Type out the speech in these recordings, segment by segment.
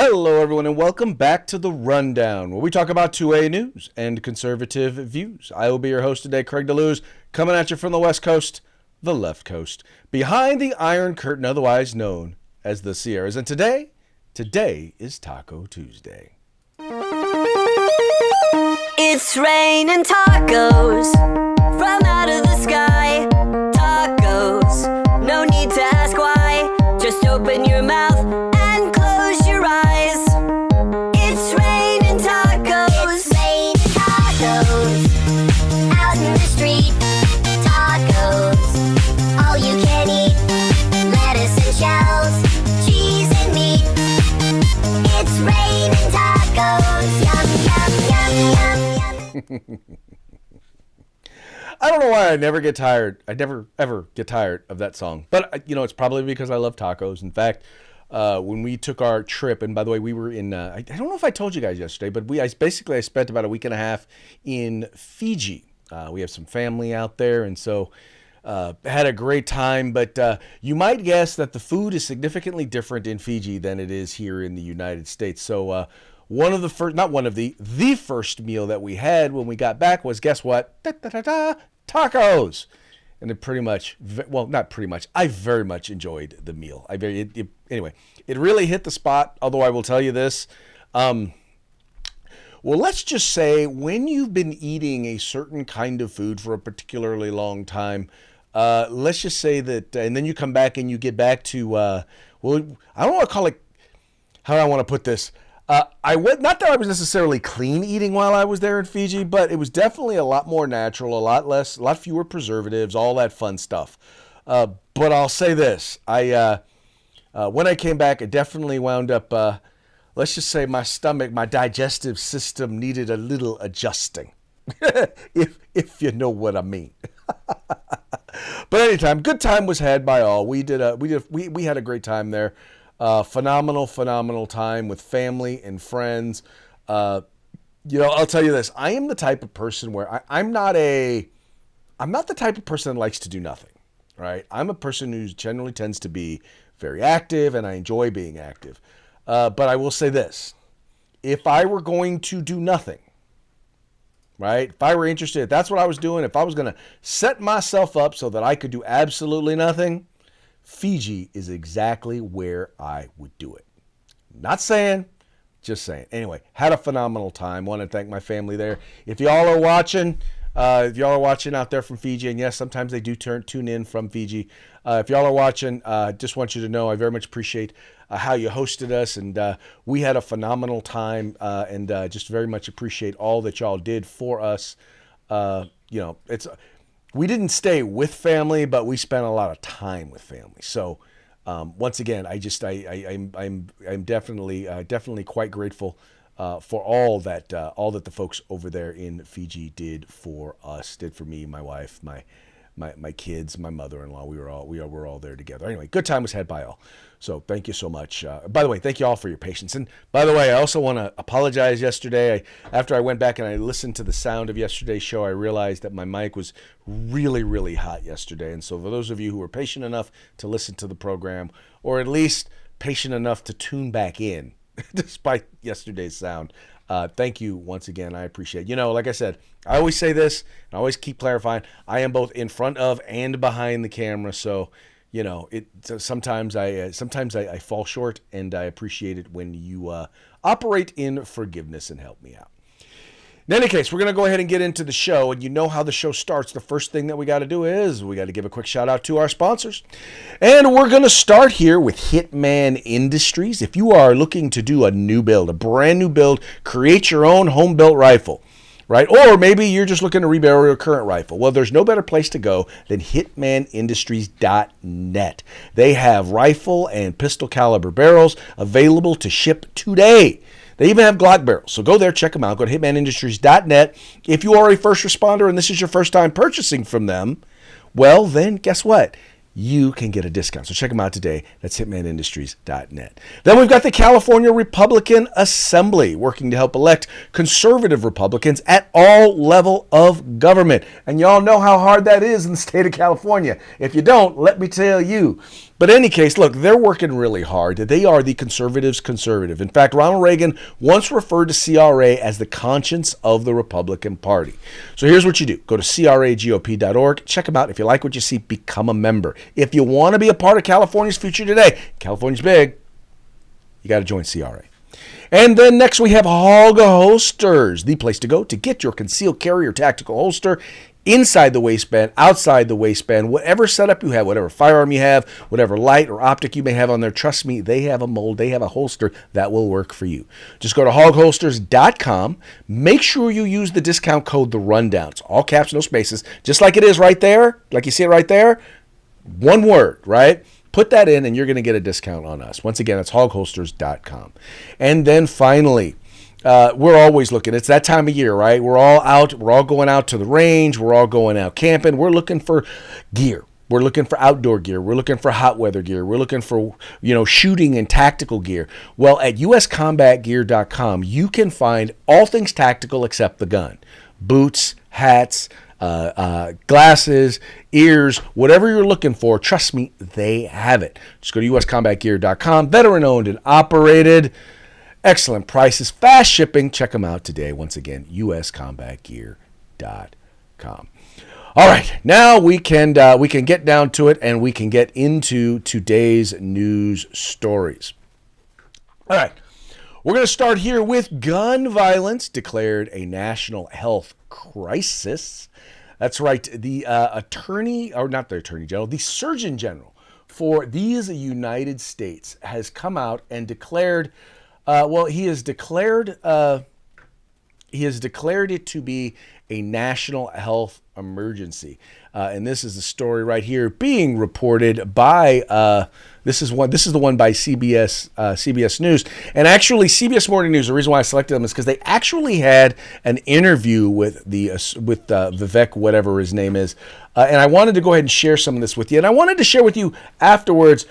Hello, everyone, and welcome back to The Rundown, where we talk about 2A news and conservative views. I will be your host today, Craig DeLuz, coming at you from the West Coast, the left coast, behind the Iron Curtain, otherwise known as the Sierras. And today is Taco Tuesday. It's raining tacos from out of the sky. Tacos, no need to ask why. Just open your mouth and close your eyes. It's raining tacos. It's raining tacos out in the street. Tacos, all you can eat. Lettuce and shells, cheese and meat. It's raining tacos. Yum, yum, yum, yum, yum. I don't know why I never get tired. I never, ever get tired of that song. But, it's probably because I love tacos. In fact, when we took our trip, and by the way, we were in, I don't know if I told you guys yesterday, but I spent about a week and a half in Fiji. We have some family out there, and so had a great time. But you might guess that the food is significantly different in Fiji than it is here in the United States. So the first meal that we had when we got back was, guess what? Tacos. And it I very much enjoyed the meal. Anyway, it really hit the spot, although I will tell you this. Well, let's just say when you've been eating a certain kind of food for a particularly long time, let's just say that, and then you come back and you get back to, I don't want to call it, how do I want to put this? Not that I was necessarily clean eating while I was there in Fiji, but it was definitely a lot more natural, a lot fewer preservatives, all that fun stuff. But I'll say this, when I came back, it definitely wound up, let's just say my stomach, my digestive system needed a little adjusting, if you know what I mean. But anytime, good time was had by all. We had a great time there. Phenomenal time with family and friends. I'll tell you this. I am the type of person where I'm not the type of person that likes to do nothing, right? I'm a person who generally tends to be very active, and I enjoy being active. But I will say this. If I were going to do nothing, right? If I were interested, that's what I was doing. If I was going to set myself up so that I could do absolutely nothing, Fiji is exactly where I would do it. Not saying, just saying. Anyway, had a phenomenal time. Want to thank my family there. If y'all are watching out there from Fiji, and yes, sometimes they do tune in from Fiji. If y'all are watching, just want you to know I very much appreciate how you hosted us, and we had a phenomenal time, and just very much appreciate all that y'all did for us. We didn't stay with family, but we spent a lot of time with family. So, once again, I'm definitely quite grateful for all that the folks over there in Fiji did for us, did for me, my wife, my kids, my mother-in-law. We were all there together. Anyway, good time was had by all. So thank you so much. By the way, thank you all for your patience. And by the way, I also want to apologize yesterday. After I went back and I listened to the sound of yesterday's show, I realized that my mic was really, really hot yesterday. And so for those of you who were patient enough to listen to the program, or at least patient enough to tune back in, despite yesterday's sound, thank you once again. I appreciate it. Like I said, I always say this, and I always keep clarifying, I am both in front of and behind the camera. So, sometimes I fall short, and I appreciate it when you operate in forgiveness and help me out. In any case, we're going to go ahead and get into the show, and you know how the show starts. The first thing that we got to do is we got to give a quick shout out to our sponsors. And we're going to start here with Hitman Industries. If you are looking to do a brand new build, create your own home-built rifle, right? Or maybe you're just looking to rebarrel your current rifle. Well, there's no better place to go than hitmanindustries.net. They have rifle and pistol caliber barrels available to ship today. They even have Glock barrels. So go there, check them out. Go to hitmanindustries.net. If you are a first responder and this is your first time purchasing from them, well, then guess what? You can get a discount. So check them out today. That's hitmanindustries.net. Then we've got the California Republican Assembly working to help elect conservative Republicans at all level of government. And y'all know how hard that is in the state of California. If you don't, let me tell you. But in any case, look, they're working really hard. They are the conservatives' conservative. In fact, Ronald Reagan once referred to CRA as the conscience of the Republican Party. So here's what you do. Go to cragop.org. Check them out. If you like what you see, become a member. If you want to be a part of California's future today, California's big, you got to join CRA. And then next we have Hog Holsters, the place to go to get your concealed carry or tactical holster inside the waistband, outside the waistband, whatever setup you have, whatever firearm you have, whatever light or optic you may have on there. Trust me, they have a mold, they have a holster that will work for you. Just go to hogholsters.com. Make sure you use the discount code The Rundowns. All caps, no spaces, just like it is right there, like you see it right there. One word, right? Put that in and you're going to get a discount on us. Once again, it's hogholsters.com. And then finally, we're always looking. It's that time of year, right? We're all out. We're all going out to the range. We're all going out camping. We're looking for gear. We're looking for outdoor gear. We're looking for hot weather gear. We're looking for, shooting and tactical gear. Well, at uscombatgear.com, you can find all things tactical except the gun. Boots, hats, glasses, ears, whatever you're looking for. Trust me, they have it. Just go to uscombatgear.com. Veteran owned and operated. Excellent prices, fast shipping. Check them out today. Once again, uscombatgear.com. All right, now we can get down to it and we can get into today's news stories. All right, we're going to start here with gun violence declared a national health crisis. That's right. The the Surgeon General for these United States has come out and declared. He has declared it to be a national health emergency, and this is the story right here being reported by. This is the one by CBS News, and actually CBS Morning News. The reason why I selected them is because they actually had an interview with Vivek, whatever his name is, and I wanted to go ahead and share some of this with you, and I wanted to share with you afterwards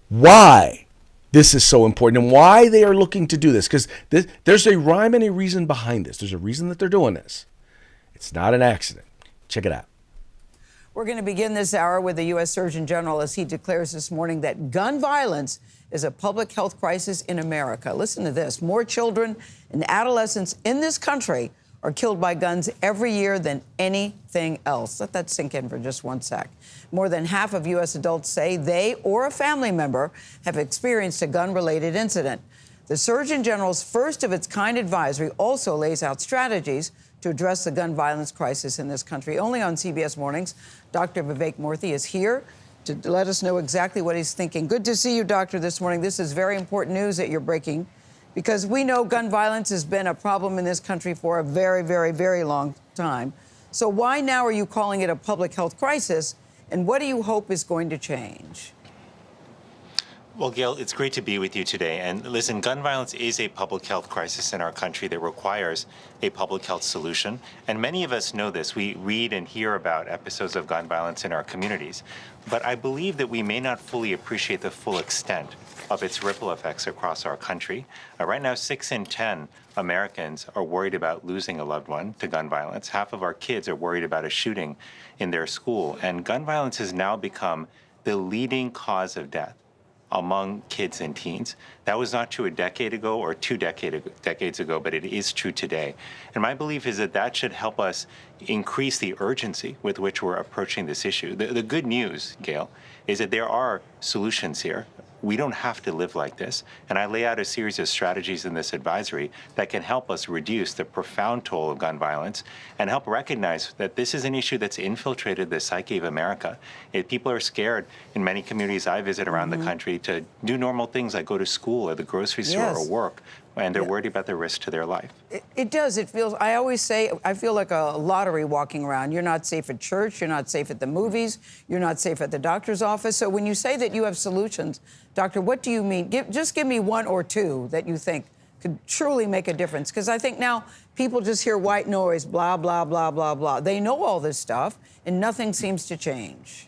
why this is so important and why they are looking to do this, because there's a rhyme and a reason behind this. There's a reason that they're doing this. It's not an accident. Check it out. We're going to begin this hour with the U.S. Surgeon General as he declares this morning that gun violence is a public health crisis in America. Listen to this. More children and adolescents in this country are killed by guns every year than anything else. Let that sink in for just one sec. More than half of U.S. adults say they or a family member have experienced a gun-related incident. The Surgeon General's first-of-its-kind advisory also lays out strategies to address the gun violence crisis in this country. Only on CBS Mornings, Dr. Vivek Murthy is here to let us know exactly what he's thinking. Good to see you, Doctor, this morning. This is very important news that you're breaking, because we know gun violence has been a problem in this country for a very, very, very long time. So why now are you calling it a public health crisis, and what do you hope is going to change? Well, Gail, it's great to be with you today. And listen, gun violence is a public health crisis in our country that requires a public health solution. And many of us know this. We read and hear about episodes of gun violence in our communities. But I believe that we may not fully appreciate the full extent of its ripple effects across our country. Right now, 6 in 10 Americans are worried about losing a loved one to gun violence. Half of our kids are worried about a shooting in their school. And gun violence has now become the leading cause of death among kids and teens. That was not true a decade ago or two decades ago, but it is true today. And my belief is that that should help us increase the urgency with which we're approaching this issue. The good news, Gail, is that there are solutions here. We don't have to live like this. And I lay out a series of strategies in this advisory that can help us reduce the profound toll of gun violence and help recognize that this is an issue that's infiltrated the psyche of America. People are scared in many communities I visit around the country to do normal things like go to school or the grocery store or work, and they're worried about the risk to their life. It does. It feels, I always say, I feel like a lottery walking around. You're not safe at church. You're not safe at the movies. You're not safe at the doctor's office. So when you say that you have solutions, Doctor, what do you mean? Just give me one or two that you think could truly make a difference. Because I think now people just hear white noise, blah, blah, blah, blah, blah. They know all this stuff, and nothing seems to change.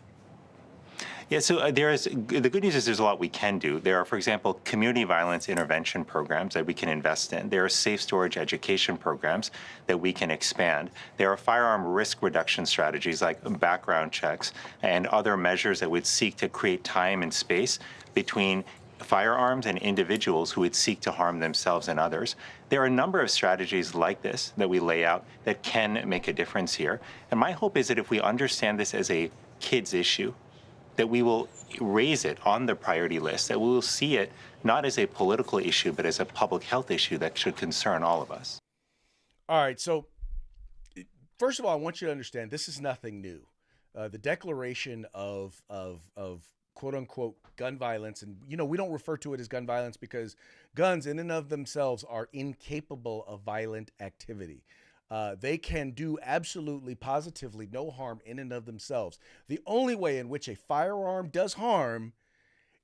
Yeah, so the good news is there's a lot we can do. There are, for example, community violence intervention programs that we can invest in. There are safe storage education programs that we can expand. There are firearm risk reduction strategies like background checks and other measures that would seek to create time and space between firearms and individuals who would seek to harm themselves and others. There are a number of strategies like this that we lay out that can make a difference here. And my hope is that if we understand this as a kids issue, that we will raise it on the priority list, that we will see it not as a political issue, but as a public health issue that should concern all of us. All right. So first of all, I want you to understand this is nothing new. The declaration of quote unquote gun violence. And, we don't refer to it as gun violence because guns in and of themselves are incapable of violent activity. They can do absolutely, positively no harm in and of themselves. The only way in which a firearm does harm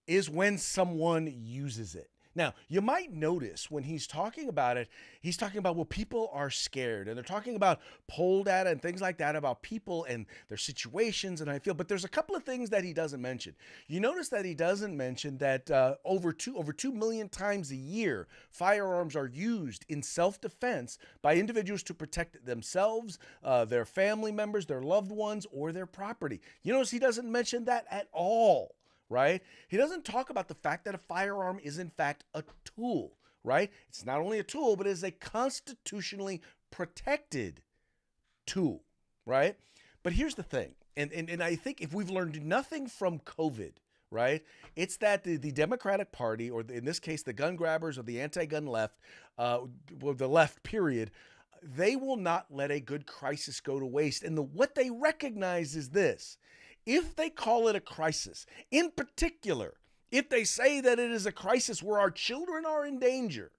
is when someone uses it. Now, you might notice when he's talking about it, he's talking about, well, people are scared, and they're talking about poll data and things like that about people and their situations. And but there's a couple of things that he doesn't mention. You notice that he doesn't mention that over 2 million times a year, firearms are used in self-defense by individuals to protect themselves, their family members, their loved ones, or their property. You notice he doesn't mention that at all. Right? He doesn't talk about the fact that a firearm is in fact a tool, right? It's not only a tool, but it is a constitutionally protected tool, right? But here's the thing, and I think if we've learned nothing from COVID, right, it's that the Democratic Party, or in this case, the gun grabbers or the anti-gun left, the left period, they will not let a good crisis go to waste. And what they recognize is this. If they call it a crisis, in particular, if they say that it is a crisis where our children are in danger,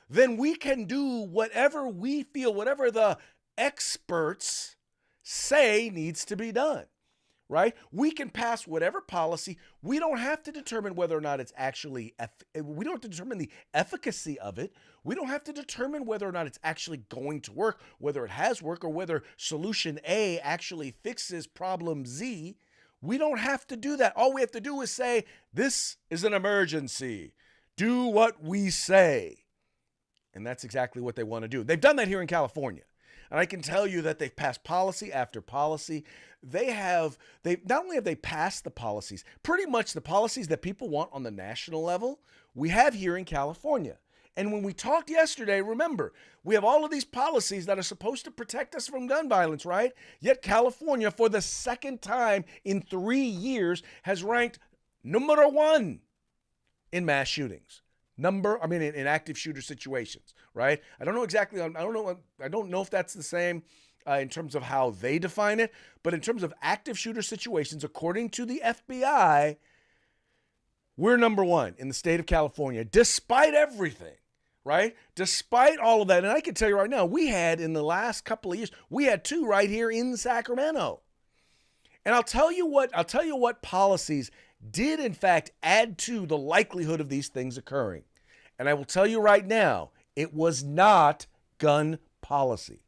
then we can do whatever we feel, whatever the experts say needs to be done, right? We can pass whatever policy. We don't have to determine whether or not it's actually, we don't have to determine the efficacy of it. We don't have to determine whether or not it's actually going to work, whether it has worked, or whether solution A actually fixes problem Z. We don't have to do that. All we have to do is say, this is an emergency. Do what we say. And that's exactly what they want to do. They've done that here in California. And I can tell you that they've passed policy after policy. They not only have they passed the policies, pretty much the policies that people want on the national level, we have here in California. And when we talked yesterday, remember, we have all of these policies that are supposed to protect us from gun violence, right? Yet California, for the second time in 3 years, has ranked number 1 in mass shootings. In active shooter situations, right? I don't know if that's the same in terms of how they define it, but in terms of active shooter situations, according to the FBI, we're number 1 in the state of California, despite everything, right? Despite all of that. And I can tell you right now, we had in the last couple of years, we had 2 right here in Sacramento. And I'll tell you what policies did in fact add to the likelihood of these things occurring. And I will tell you right now, it was not gun policy.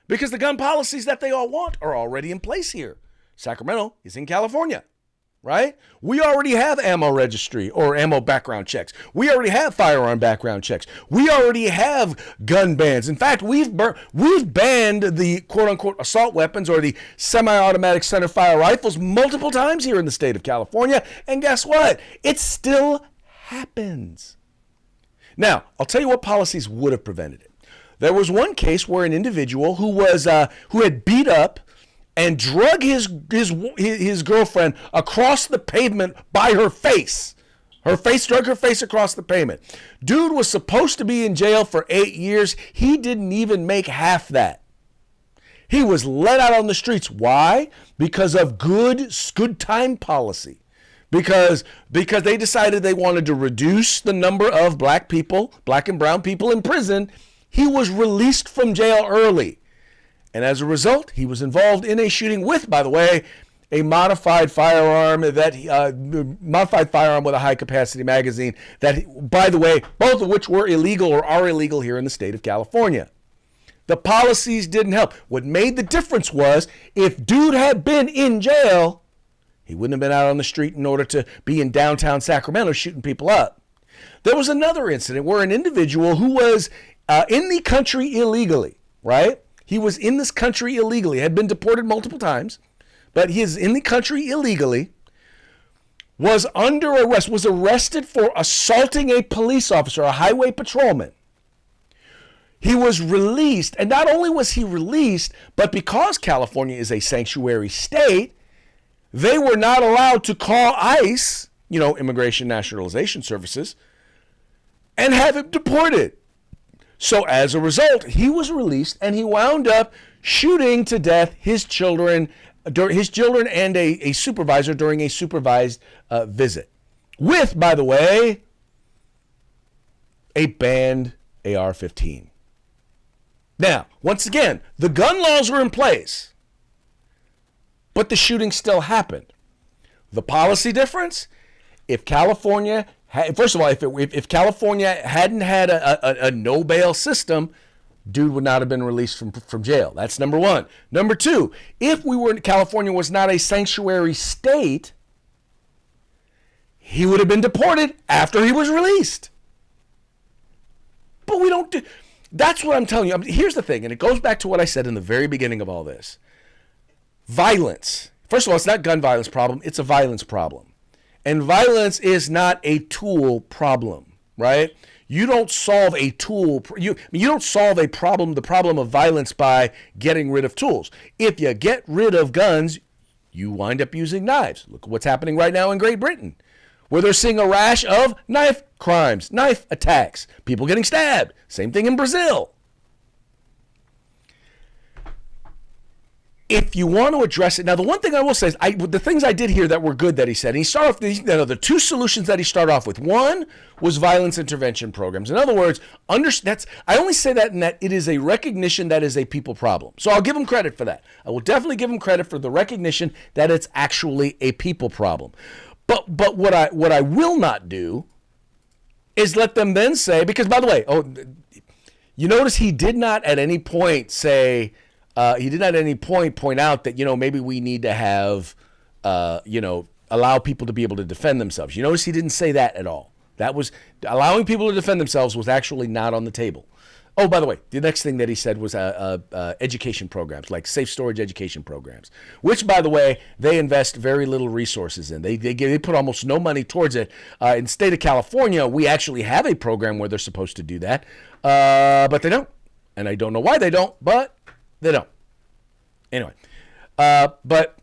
Because the gun policies that they all want are already in place here. Sacramento is in California, right? We already have ammo registry or ammo background checks. We already have firearm background checks. We already have gun bans. In fact, we've banned the quote-unquote assault weapons or the semi-automatic centerfire rifles multiple times here in the state of California. And guess what? It still happens. Now, I'll tell you what policies would have prevented it. There was one case where an individual who had beat up and drug his girlfriend across the pavement by her face. Drug her face across the pavement. Dude was supposed to be in jail for 8 years. He didn't even make half that. He was let out on the streets. Why? Because of good time policy. Because they decided they wanted to reduce the number of black and brown people in prison. He was released from jail early. And as a result, he was involved in a shooting with, by the way, a modified firearm with a high-capacity magazine that, by the way, both of which were illegal or are illegal here in the state of California. The policies didn't help. What made the difference was if dude had been in jail, He wouldn't have been out on the street in order to be in downtown Sacramento shooting people up. There was another incident where an individual who was in the country illegally, right? He was in this country illegally, had been deported multiple times, but he is in the country illegally, was under arrest, was arrested for assaulting a police officer, a highway patrolman. He was released, and not only was he released, but because California is a sanctuary state, they were not allowed to call ICE, Immigration Naturalization Services, and have him deported. So as a result, he was released, and he wound up shooting to death his children and a supervisor during a supervised visit. With, by the way, a banned AR-15. Now, once again, the gun laws were in place, but the shooting still happened. The policy difference, if California, first of all, if California hadn't had a no bail system, dude would not have been released from jail. That's number one. Number two, if California was not a sanctuary state, he would have been deported after he was released. But we don't do. That's what I'm telling you. Here's the thing, and it goes back to what I said in the very beginning of all this. Violence. First of all, it's not gun violence problem. It's a violence problem. And violence is not a tool problem, right? You don't solve a tool. You don't solve a problem, the problem of violence, by getting rid of tools. If you get rid of guns, you wind up using knives. Look at what's happening right now in Great Britain, where they're seeing a rash of knife crimes, knife attacks, people getting stabbed. Same thing in Brazil. If you want to address it, now the one thing I will say is the things I did hear that were good that he said, and he started off, the two solutions that he started off with. One was violence intervention programs. In other words, I only say that in that it is a recognition that is a people problem. So I'll give him credit for that. I will definitely give him credit for the recognition that it's actually a people problem. But what I will not do is let them then say, because by the way, you notice he did not at any point say, point out that, maybe we need to have, allow people to be able to defend themselves. You notice he didn't say that at all. That was allowing people to defend themselves was actually not on the table. Oh, by the way, the next thing that he said was education programs, like safe storage education programs, which, by the way, they invest very little resources in. They put almost no money towards it. In the state of California, we actually have a program where they're supposed to do that, but they don't. And I don't know why they don't, but they don't. Anyway, but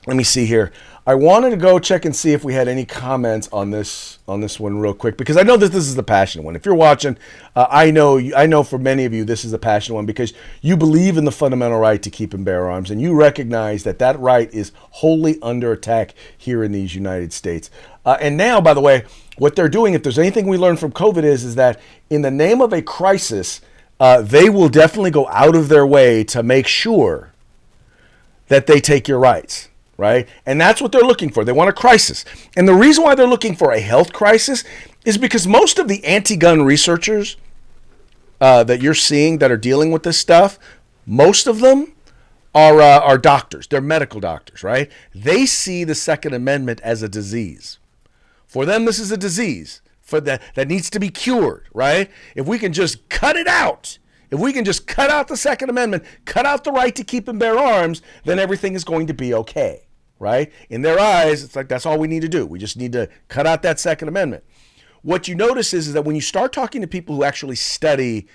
let me see here. I wanted to go check and see if we had any comments on this one real quick, because I know that this is the passionate one. If you're watching, I know for many of you this is the passionate one because you believe in the fundamental right to keep and bear arms, and you recognize that that right is wholly under attack here in these United States. And now, by the way, what they're doing, if there's anything we learned from COVID, is that in the name of a crisis, they will definitely go out of their way to make sure that they take your rights. Right? And that's what they're looking for. They want a crisis. And the reason why they're looking for a health crisis is because most of the anti-gun researchers that you're seeing that are dealing with this stuff, most of them are doctors. They're medical doctors, right? They see the Second Amendment as a disease. For them, this is a disease that needs to be cured, right? If we can just cut it out, if we can just cut out the Second Amendment, cut out the right to keep and bear arms, then everything is going to be okay. Right? In their eyes, it's like that's all we need to do. We just need to cut out that Second Amendment. What you notice is that when you start talking to people who actually study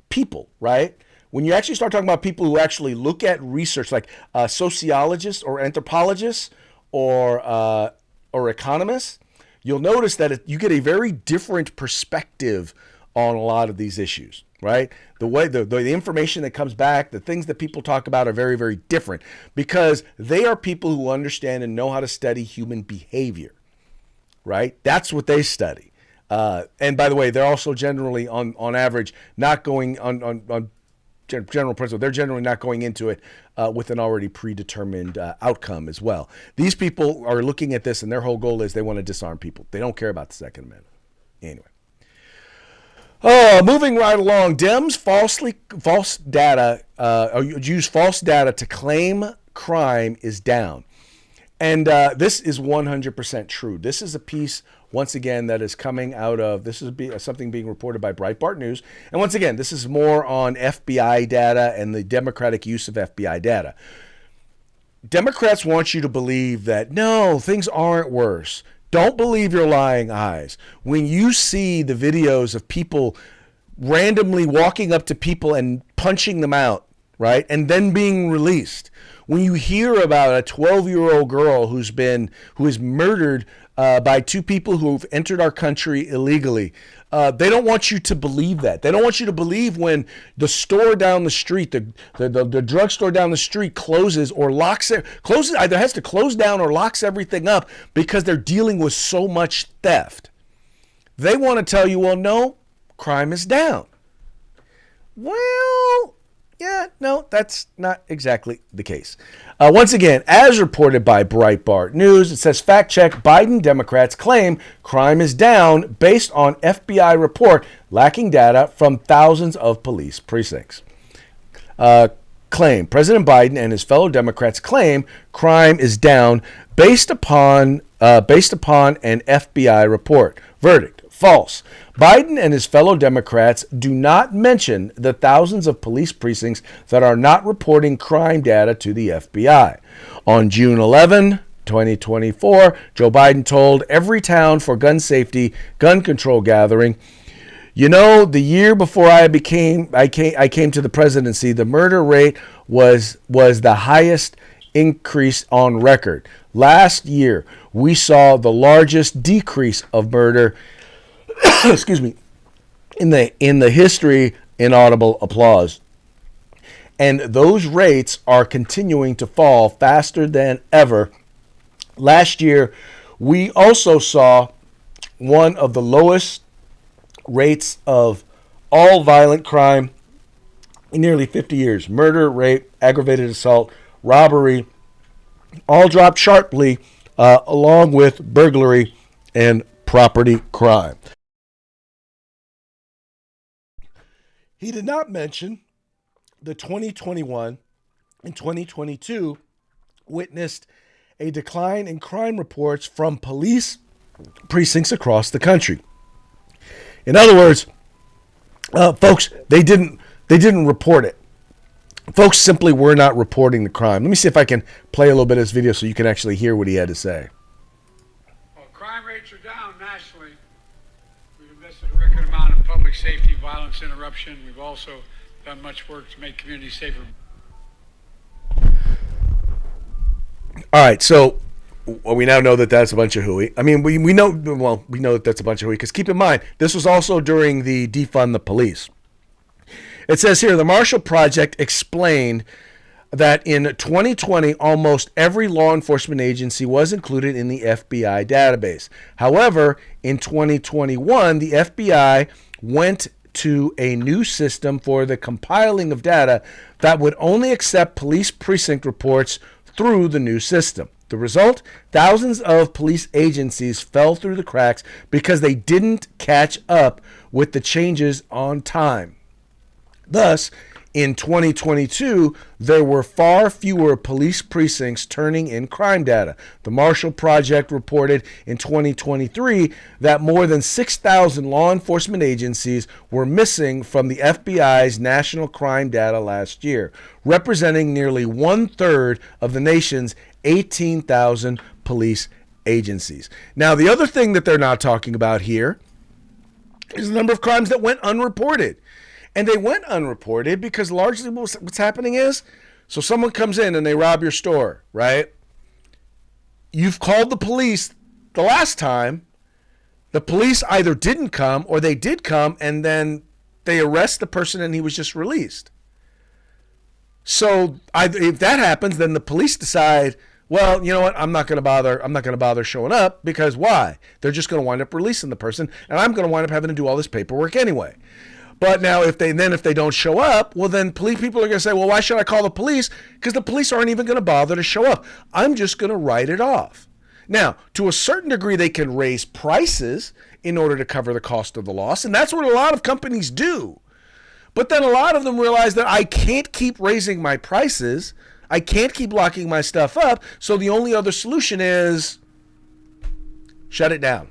people, right? When you actually start talking about people who actually look at research, like sociologists or anthropologists or economists, you'll notice that you get a very different perspective on a lot of these issues. Right? The way the information that comes back, the things that people talk about are very, very different because they are people who understand and know how to study human behavior. Right? That's what they study. And by the way, they're also generally on average not going on general principle. They're generally not going into it with an already predetermined outcome as well. These people are looking at this and their whole goal is they want to disarm people. They don't care about the Second Amendment. Anyway. Moving right along, Dems use false data to claim crime is down. And this is 100% true. This is a piece, once again, that is coming out of, this is something being reported by Breitbart News. And once again, this is more on FBI data and the Democratic use of FBI data. Democrats want you to believe that, no, things aren't worse. Don't believe your lying eyes. When you see the videos of people randomly walking up to people and punching them out, right, and then being released, when you hear about a 12-year-old girl who is murdered by two people who have entered our country illegally, they don't want you to believe that. They don't want you to believe when the store down the street, the drugstore down the street closes or closes, either has to close down or locks everything up because they're dealing with so much theft. They want to tell you, well, no, crime is down. Well, yeah, no, that's not exactly the case. Once again, as reported by Breitbart News, it says, fact check, Biden Democrats claim crime is down based on FBI report lacking data from thousands of police precincts. President Biden and his fellow Democrats claim crime is down based upon an FBI report. Verdict, false. Biden and his fellow Democrats do not mention the thousands of police precincts that are not reporting crime data to the FBI. On June 11, 2024, Joe Biden told every town for gun safety, gun control gathering, you know, the year before I came to the presidency, the murder rate was the highest increase on record. Last year, we saw the largest decrease of murder excuse me, in the history, inaudible applause. And those rates are continuing to fall faster than ever. Last year, we also saw one of the lowest rates of all violent crime in nearly 50 years. Murder, rape, aggravated assault, robbery, all dropped sharply, along with burglary and property crime. He did not mention the 2021 and 2022 witnessed a decline in crime reports from police precincts across the country. In other words, folks, they didn't report it. Folks simply were not reporting the crime. Let me see if I can play a little bit of this video so you can actually hear what he had to say. Well, crime rates are down nationally. We've invested a record amount in public safety, violence interruption. We've also done much work to make communities safer. All right, so we now know that that's a bunch of hooey. I mean, we know that that's a bunch of hooey because keep in mind, this was also during the defund the police. It says here, the Marshall Project explained that in 2020, almost every law enforcement agency was included in the FBI database. However, in 2021, the FBI went to a new system for the compiling of data that would only accept police precinct reports through the new system. The result, thousands of police agencies fell through the cracks because they didn't catch up with the changes on time. Thus, in 2022, there were far fewer police precincts turning in crime data. The Marshall Project reported in 2023 that more than 6,000 law enforcement agencies were missing from the FBI's national crime data last year, representing nearly 1/3 of the nation's 18,000 police agencies. Now, the other thing that they're not talking about here is the number of crimes that went unreported. And they went unreported because largely what's happening is, so someone comes in and they rob your store, right? You've called the police the last time. The police either didn't come or they did come and then they arrest the person and he was just released. So if that happens, then the police decide, well, you know what? I'm not going to bother showing up because why? They're just going to wind up releasing the person and I'm going to wind up having to do all this paperwork anyway. But now if they don't show up, well, then police people are going to say, well, why should I call the police? Because the police aren't even going to bother to show up. I'm just going to write it off. Now, to a certain degree, they can raise prices in order to cover the cost of the loss. And that's what a lot of companies do. But then a lot of them realize that I can't keep raising my prices. I can't keep locking my stuff up. So the only other solution is shut it down.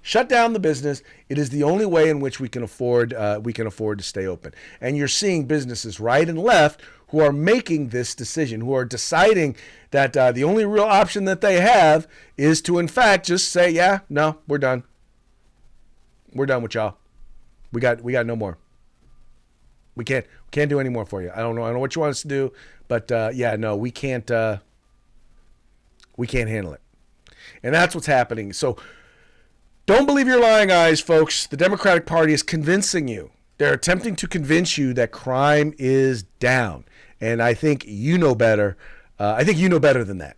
Shut down the business. It is the only way in which we can afford to stay open. And you're seeing businesses right and left who are making this decision, who are deciding that the only real option that they have is to, in fact, just say, yeah, no, we're done. We're done with y'all. We got no more. We can't do any more for you. I don't know what you want us to do, but yeah, no, we can't handle it. And that's what's happening. So don't believe your lying eyes, folks. The Democratic Party is convincing you. They're attempting to convince you that crime is down. And I think you know better. I think you know better than that.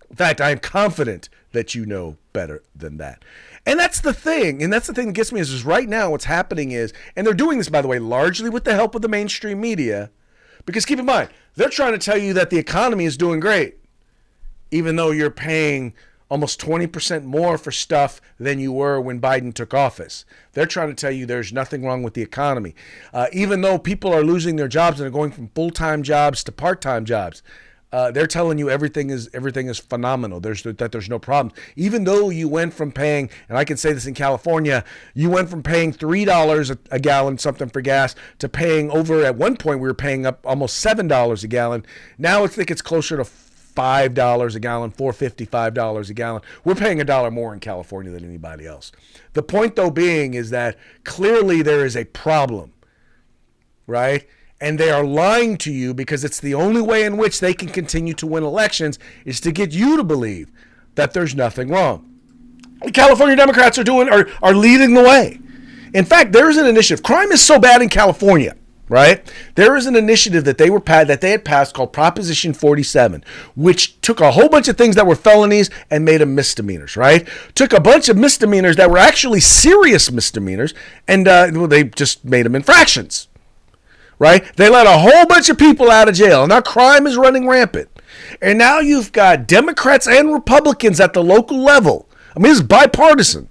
In fact, I am confident that you know better than that. And that's the thing. And that's the thing that gets me is right now what's happening is, and they're doing this, by the way, largely with the help of the mainstream media, because keep in mind, they're trying to tell you that the economy is doing great, even though you're paying almost 20% more for stuff than you were when Biden took office. They're trying to tell you there's nothing wrong with the economy. Even though people are losing their jobs and are going from full-time jobs to part-time jobs, they're telling you everything is phenomenal. There's no problem. Even though you went from paying, and I can say this in California, you went from paying $3 a gallon something for gas to paying over, at one point we were paying up almost $7 a gallon. Now I think it's closer to $5 a gallon, $4.55 a gallon. We're paying $1 more in California than anybody else. The point, though, being is that clearly there is a problem, right? And they are lying to you because it's the only way in which they can continue to win elections is to get you to believe that there's nothing wrong. The California Democrats are leading the way. In fact, there is an initiative. Crime is so bad in California, right? There is an initiative that they had passed called Proposition 47, which took a whole bunch of things that were felonies and made them misdemeanors, right? Took a bunch of misdemeanors that were actually serious misdemeanors and they just made them infractions, right? They let a whole bunch of people out of jail. Now crime is running rampant. And now you've got Democrats and Republicans at the local level. I mean, this is bipartisan,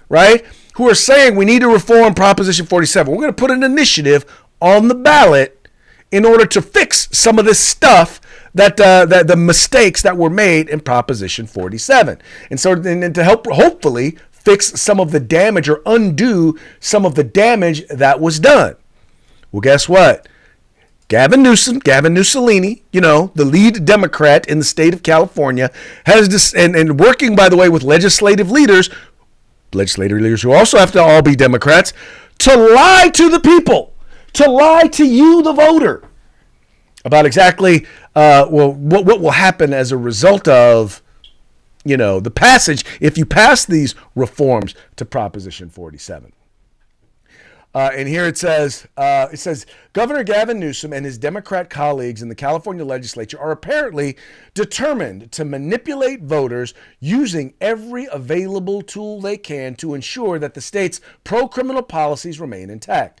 right? Who are saying we need to reform Proposition 47. We're going to put an initiative on the ballot in order to fix some of this stuff that the mistakes that were made in Proposition 47. And so and to help hopefully fix some of the damage or undo some of the damage that was done. Well, guess what? Gavin Mussolini, the lead Democrat in the state of California, has this, and working, by the way, with legislative leaders who also have to all be Democrats, to lie to the people, to lie to you, the voter, about exactly what will happen as a result of, the passage, if you pass these reforms to Proposition 47. And here it says, Governor Gavin Newsom and his Democrat colleagues in the California legislature are apparently determined to manipulate voters using every available tool they can to ensure that the state's pro-criminal policies remain intact.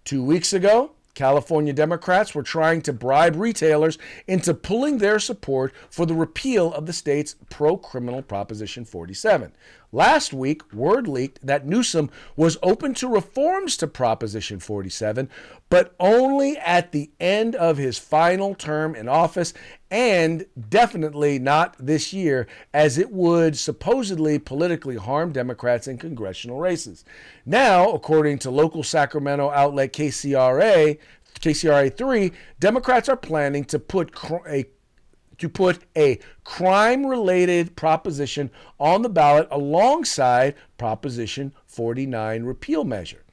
2 weeks ago, California Democrats were trying to bribe retailers into pulling their support for the repeal of the state's pro-criminal Proposition 47. Last week, word leaked that Newsom was open to reforms to Proposition 47, but only at the end of his final term in office, and definitely not this year, as it would supposedly politically harm Democrats in congressional races. Now, according to local Sacramento outlet KCRA3, Democrats are planning to put a crime-related proposition on the ballot alongside Proposition 49 repeal measure.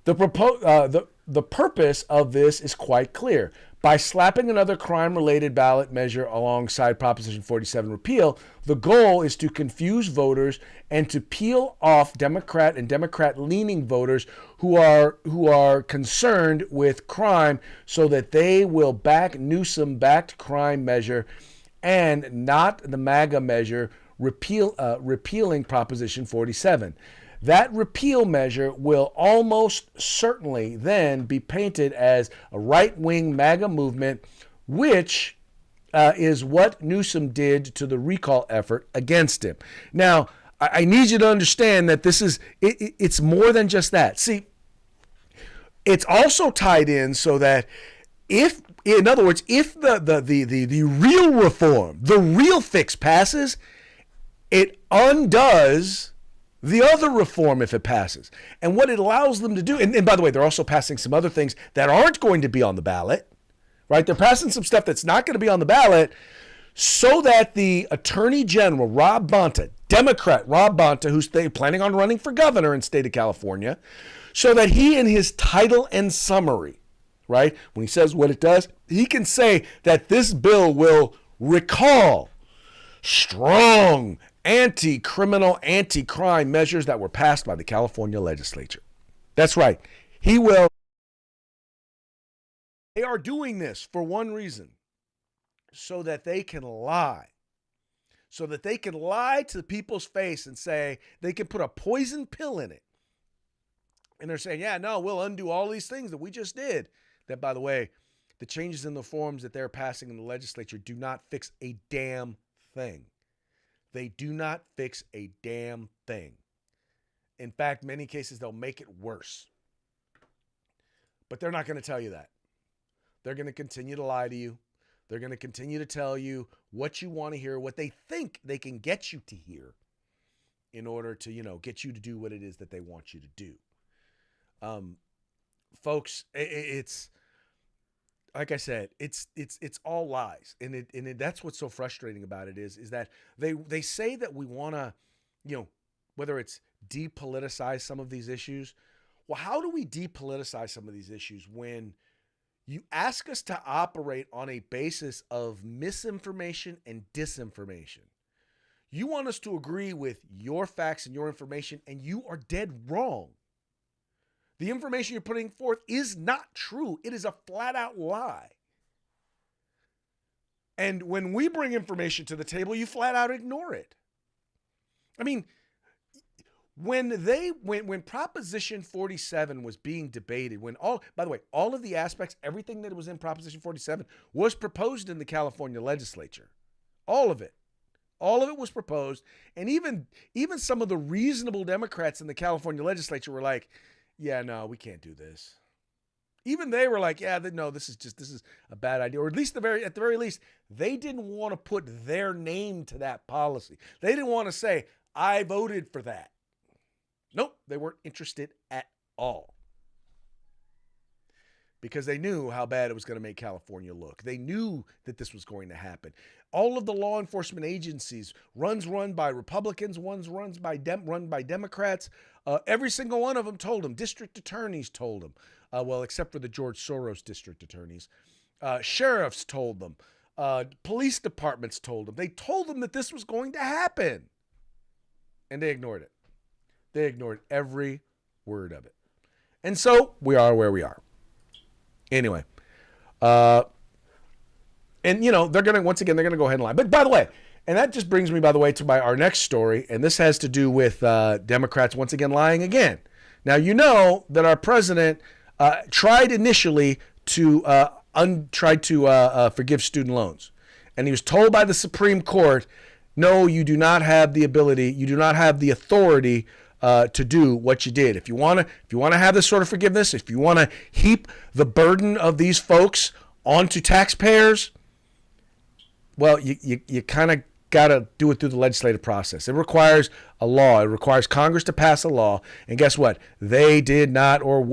The purpose of this is quite clear. By slapping another crime-related ballot measure alongside Proposition 47 repeal, the goal is to confuse voters and to peel off Democrat and Democrat-leaning voters who are concerned with crime so that they will back Newsom-backed crime measure and not the MAGA measure repealing Proposition 47. That repeal measure will almost certainly then be painted as a right-wing MAGA movement, which is what Newsom did to the recall effort against him. Now, I need you to understand that it's more than just that. See, it's also tied in so that if In other words, if the real reform, the real fix passes, it undoes the other reform if it passes. And what it allows them to do, and by the way, they're also passing some other things that aren't going to be on the ballot, right? They're passing some stuff that's not going to be on the ballot so that the Attorney General, Rob Bonta, Democrat Rob Bonta, who's planning on running for governor in the state of California, so that he in his title and summary, right, when he says what it does, he can say that this bill will recall strong anti-criminal, anti-crime measures that were passed by the California legislature. That's right. He will. They are doing this for one reason, so that they can lie. So that they can lie to people's face and say they can put a poison pill in it. And they're saying, yeah, no, we'll undo all these things that we just did. That, by the way, the changes in the forms that they're passing in the legislature do not fix a damn thing. They do not fix a damn thing. In fact, many cases, they'll make it worse. But they're not going to tell you that. They're going to continue to lie to you. They're going to continue to tell you what you want to hear, what they think they can get you to hear in order to, get you to do what it is that they want you to do. Folks, it's like I said, it's all lies. And that's what's so frustrating about it is that they say that we want to, whether it's depoliticize some of these issues. Well, how do we depoliticize some of these issues when you ask us to operate on a basis of misinformation and disinformation? You want us to agree with your facts and your information, and you are dead wrong. The information you're putting forth is not true. It is a flat out lie. And when we bring information to the table, you flat out ignore it. I mean, when Proposition 47 was being debated, by the way, all of the aspects, everything that was in Proposition 47 was proposed in the California legislature. All of it. All of it was proposed. And even some of the reasonable Democrats in the California legislature were like, yeah, no, we can't do this. Even they were like, yeah, no, this is a bad idea. Or at least at the very least, they didn't want to put their name to that policy. They didn't want to say, I voted for that. Nope, they weren't interested at all. Because they knew how bad it was going to make California look. They knew that this was going to happen. All of the law enforcement agencies, run by Republicans, run by Democrats, every single one of them told them. District attorneys told them. Well, except for the George Soros district attorneys. Sheriffs told them. Police departments told them. They told them that this was going to happen. And they ignored it. They ignored every word of it. And so we are where we are. Anyway, they're going to, once again, they're going to go ahead and lie. But by the way, and that just brings me, by the way, to our next story. And this has to do with Democrats once again lying again. Now, you know that our president tried initially to forgive student loans. And he was told by the Supreme Court, no, you do not have the ability, you do not have the authority to do what you did. If you want to have this sort of forgiveness, if you want to heap the burden of these folks onto taxpayers, well, you kind of got to do it through the legislative process. It requires a law. It requires Congress to pass a law. And guess what? They did not or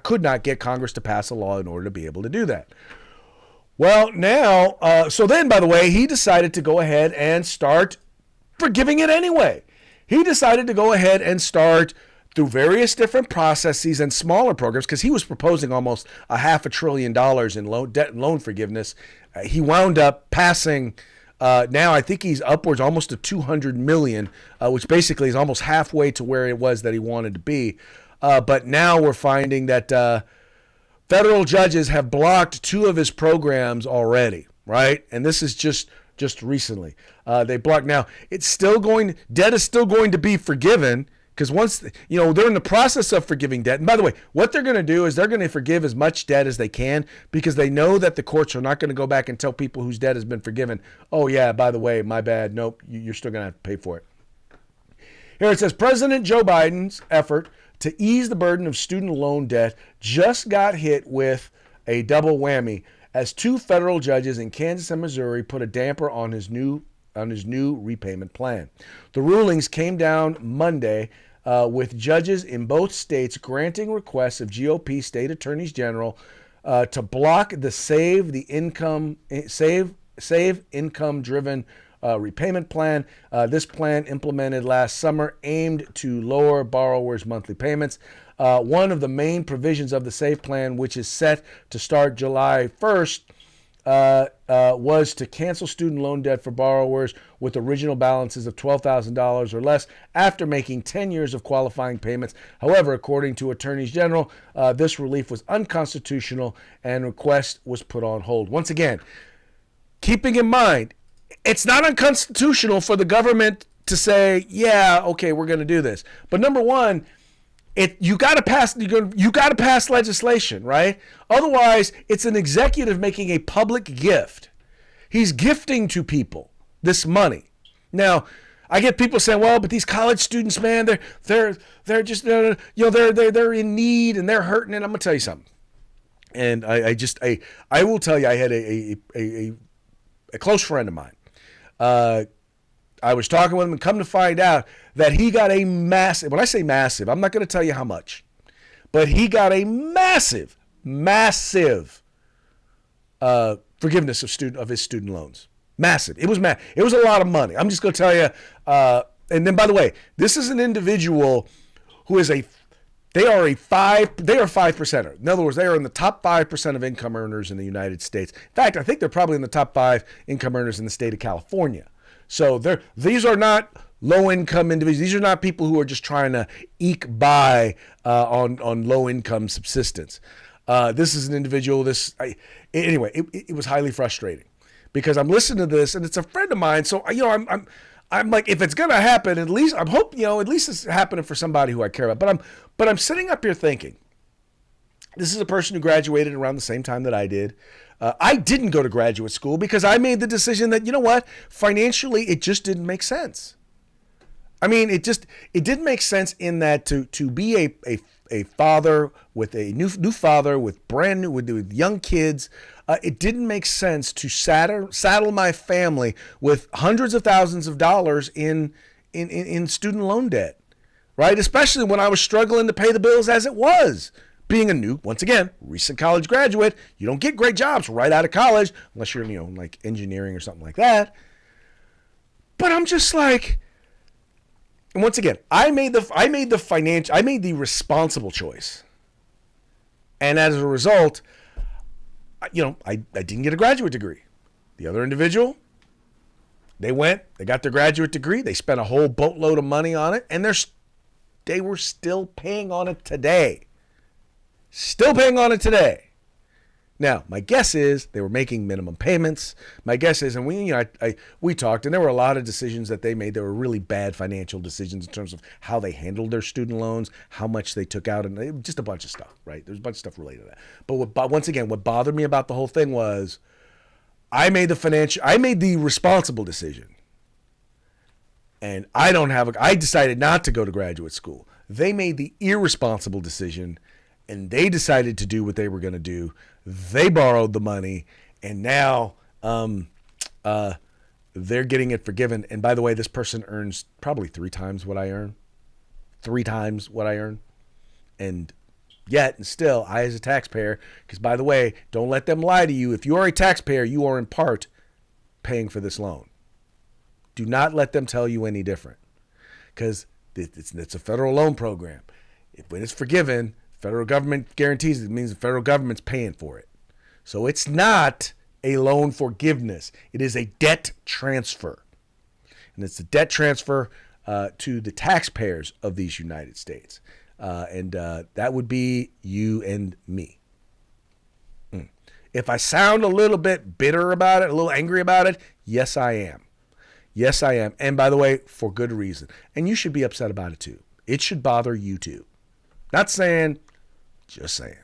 could not get Congress to pass a law in order to be able to do that. Well, now, so then, by the way, he decided to go ahead and start forgiving it anyway. He decided to go ahead and start through various different processes and smaller programs, because he was proposing almost $500 billion in debt and loan forgiveness. He wound up passing, now I think he's upwards almost to $200 million, which basically is almost halfway to where it was that he wanted to be. But now we're finding that federal judges have blocked 2 of his programs already, right? And this is just recently. They blocked. Now, debt is still going to be forgiven, because once, they're in the process of forgiving debt. And by the way, what they're going to do is they're going to forgive as much debt as they can, because they know that the courts are not going to go back and tell people whose debt has been forgiven, oh yeah, by the way, my bad, nope, you're still going to have to pay for it. Here it says, President Joe Biden's effort to ease the burden of student loan debt just got hit with a double whammy as two federal judges in Kansas and Missouri put a damper on his new repayment plan. The rulings came down Monday with judges in both states granting requests of GOP state attorneys general to block the Save Income-Driven repayment plan. This plan, implemented last summer, aimed to lower borrowers' monthly payments. One of the main provisions of the SAVE plan, which is set to start July 1st, was to cancel student loan debt for borrowers with original balances of $12,000 or less after making 10 years of qualifying payments. However, according to attorneys general, this relief was unconstitutional and request was put on hold. Once again, keeping in mind, it's not unconstitutional for the government to say, yeah, okay, we're going to do this. But number one, you got to pass legislation, right? Otherwise, it's an executive making a public gift. He's gifting to people this money. Now, I get people saying, "Well, but these college students, man, they're just they're in need and they're hurting." And I'm gonna tell you something. And I will tell you, I had a close friend of mine. I was talking with him and come to find out that he got a massive, when I say massive, I'm not going to tell you how much, but he got a massive forgiveness of his student loans. Massive. It was it was a lot of money. I'm just going to tell you. And then, by the way, this is an individual who is they are 5%er. In other words, they are in the top 5% of income earners in the United States. In fact, I think they're probably in the top 5 income earners in the state of California. So these are not low-income individuals. These are not people who are just trying to eke by on low-income subsistence. This is an individual. Anyway, it was highly frustrating because I'm listening to this and it's a friend of mine. So I'm like, if it's gonna happen, at least I'm hoping at least it's happening for somebody who I care about. But I'm sitting up here thinking, this is a person who graduated around the same time that I did. I didn't go to graduate school because I made the decision that, you know what, financially, it just didn't make sense. I mean, it didn't make sense in that to be a father with a new father with with young kids, it didn't make sense to saddle my family with hundreds of thousands of dollars in student loan debt, right? Especially when I was struggling to pay the bills as it was. Being a new, once again, recent college graduate, you don't get great jobs right out of college unless you're, like engineering or something like that. But I'm just like, and once again, I made the responsible choice. And as a result, I didn't get a graduate degree. The other individual, they got their graduate degree, they spent a whole boatload of money on it, and they were still paying on it today. Still paying on it today. Now, my guess is they were making minimum payments. My guess is, and we talked, and there were a lot of decisions that they made that were really bad financial decisions in terms of how they handled their student loans, how much they took out, and just a bunch of stuff, right? There's a bunch of stuff related to that. But once again, what bothered me about the whole thing was I made the responsible decision. And I decided not to go to graduate school. They made the irresponsible decision. And they decided to do what they were going to do. They borrowed the money, and now they're getting it forgiven. And by the way, this person earns probably 3 times what I earn. 3 times what I earn. And yet, and still, I as a taxpayer, because by the way, don't let them lie to you. If you are a taxpayer, you are in part paying for this loan. Do not let them tell you any different. Because it's a federal loan program. When it's forgiven, federal government guarantees it means the federal government's paying for it. So it's not a loan forgiveness. It is a debt transfer. And it's a debt transfer to the taxpayers of these United States. And that would be you and me. If I sound a little bit bitter about it, a little angry about it, yes, I am. Yes, I am. And by the way, for good reason. And you should be upset about it too. It should bother you too. Not saying, just saying.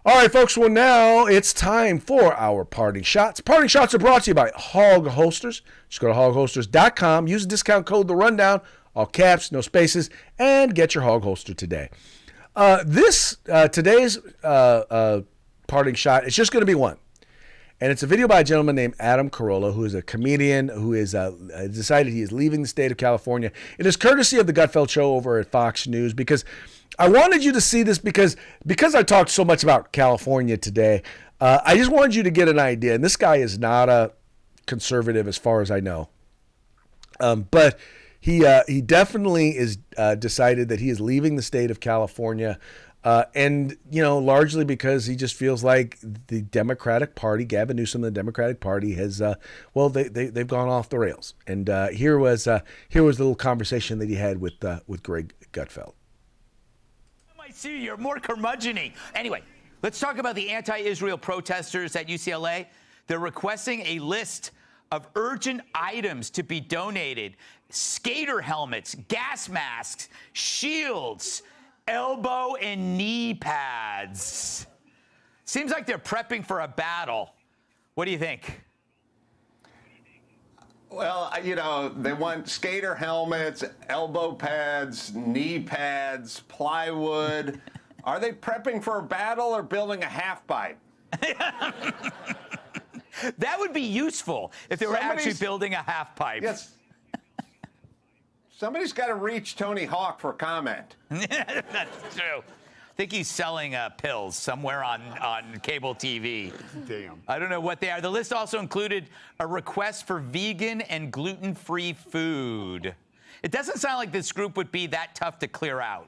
All right, folks. Well, now it's time for our parting shots. Parting shots are brought to you by Hog Holsters. Just go to hogholsters.com. Use the discount code The Rundown, all caps, no spaces, and get your Hog Holster today. Today's parting shot. It's just going to be one. And it's a video by a gentleman named Adam Carolla, who is a comedian who is decided he is leaving the state of California. It is courtesy of the Gutfeld Show over at Fox News, because I wanted you to see this because I talked so much about California today. I just wanted you to get an idea. And this guy is not a conservative as far as I know. But he definitely is decided that he is leaving the state of California. And, largely because he just feels like the Democratic Party, Gavin Newsom, the Democratic Party has, they've gone off the rails. And here was the little conversation that he had with Greg Gutfeld. I see you're more curmudgeon-y. Anyway, let's talk about the anti-Israel protesters at UCLA. They're requesting a list of urgent items to be donated: skater helmets, gas masks, shields, elbow and knee pads. Seems like they're prepping for a battle. What do you think? Well, they want skater helmets, elbow pads, knee pads, plywood. Are they prepping for a battle or building a half pipe? That would be useful if they were actually building a half pipe. Yes. Somebody's got to reach Tony Hawk for comment. That's true. I think he's selling pills somewhere on cable TV. Damn. I don't know what they are. The list also included a request for vegan and gluten-free food. It doesn't sound like this group would be that tough to clear out.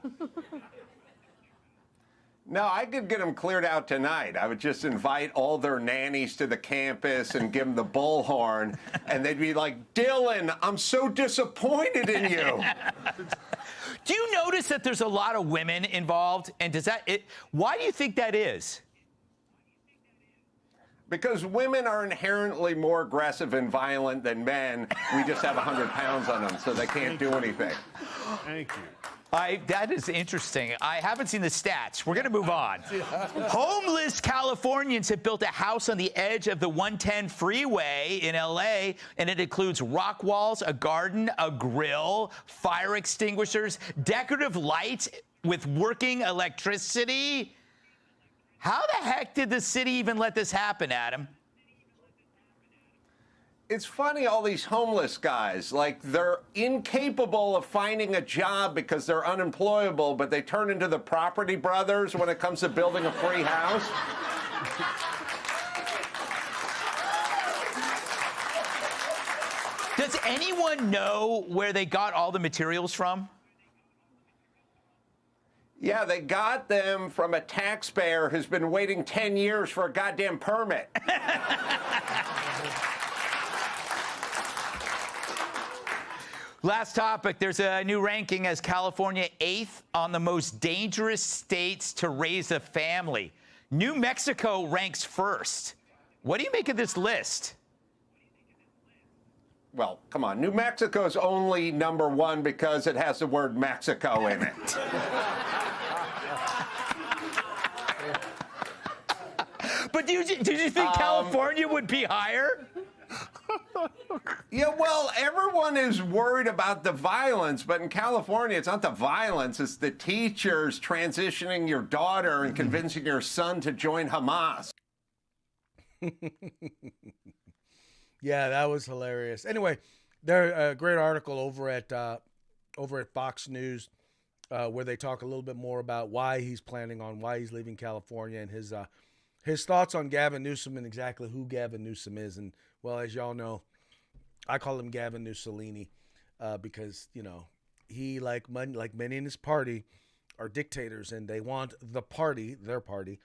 No, I could get them cleared out tonight. I would just invite all their nannies to the campus and give them the bullhorn, and they'd be like, "Dylan, I'm so disappointed in you." Do you notice that there's a lot of women involved? And why do you think that is? Because women are inherently more aggressive and violent than men. We just have 100 pounds on them, so they can't do anything. Thank you. That is interesting. I haven't seen the stats. We're going to move on. Homeless Californians have built a house on the edge of the 110 freeway in L.A., and it includes rock walls, a garden, a grill, fire extinguishers, decorative lights with working electricity. How the heck did the city even let this happen, Adam? It's funny, all these homeless guys, like, they're incapable of finding a job because they're unemployable, but they turn into the Property Brothers when it comes to building a free house. Does anyone know where they got all the materials from? Yeah, they got them from a taxpayer who's been waiting 10 years for a goddamn permit. Last topic, there's a new ranking as California 8th on the most dangerous states to raise a family. New Mexico ranks first. What do you make of this list? Well, come on. New Mexico's only number one because it has the word Mexico in it. But did you think California would be higher? Yeah, well, everyone is worried about the violence, but in California, it's not the violence, it's the teachers transitioning your daughter and convincing your son to join Hamas. Yeah, that was hilarious. Anyway, there's a great article over at Fox News where they talk a little bit more about why he's leaving California and his thoughts on Gavin Newsom and exactly who Gavin Newsom is. And, well, as y'all know, I call him Gavin Newsolini because, he, like many in his party, are dictators, and they want their party,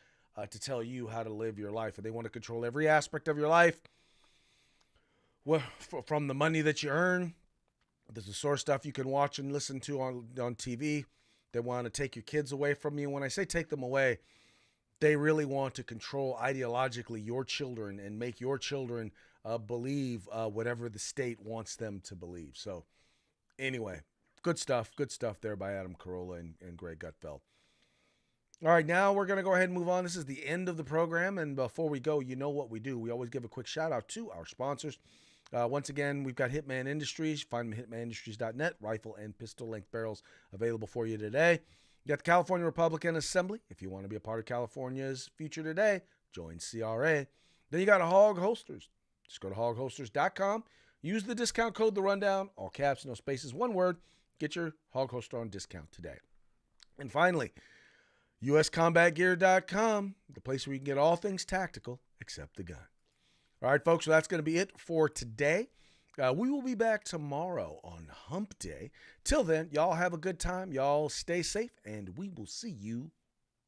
to tell you how to live your life. And they want to control every aspect of your life. Well, from the money that you earn, there's the sort of stuff you can watch and listen to on TV. They want to take your kids away from you. When I say take them away, they really want to control ideologically your children and make your children believe whatever the state wants them to believe. So anyway, good stuff there by Adam Carolla and Greg Gutfeld. All right, now we're going to go ahead and move on. This is the end of the program, and before we go, you know what we do. We always give a quick shout-out to our sponsors. Once again, we've got Hitman Industries. Find them at hitmanindustries.net. Rifle and pistol-length barrels available for you today. You got the California Republican Assembly. If you want to be a part of California's future today, Join CRA. Then you got Hog Holsters. Just go to hogholsters.com. Use the discount code The Rundown, all caps, no spaces, one word. Get your Hog Holster on discount today. And finally, uscombatgear.com, the place where you can get all things tactical except the gun. All right, folks, so that's going to be it for today. We will be back tomorrow on Hump Day. Till then, y'all have a good time. Y'all stay safe, and we will see you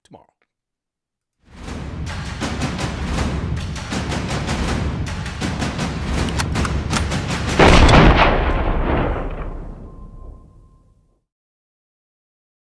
tomorrow.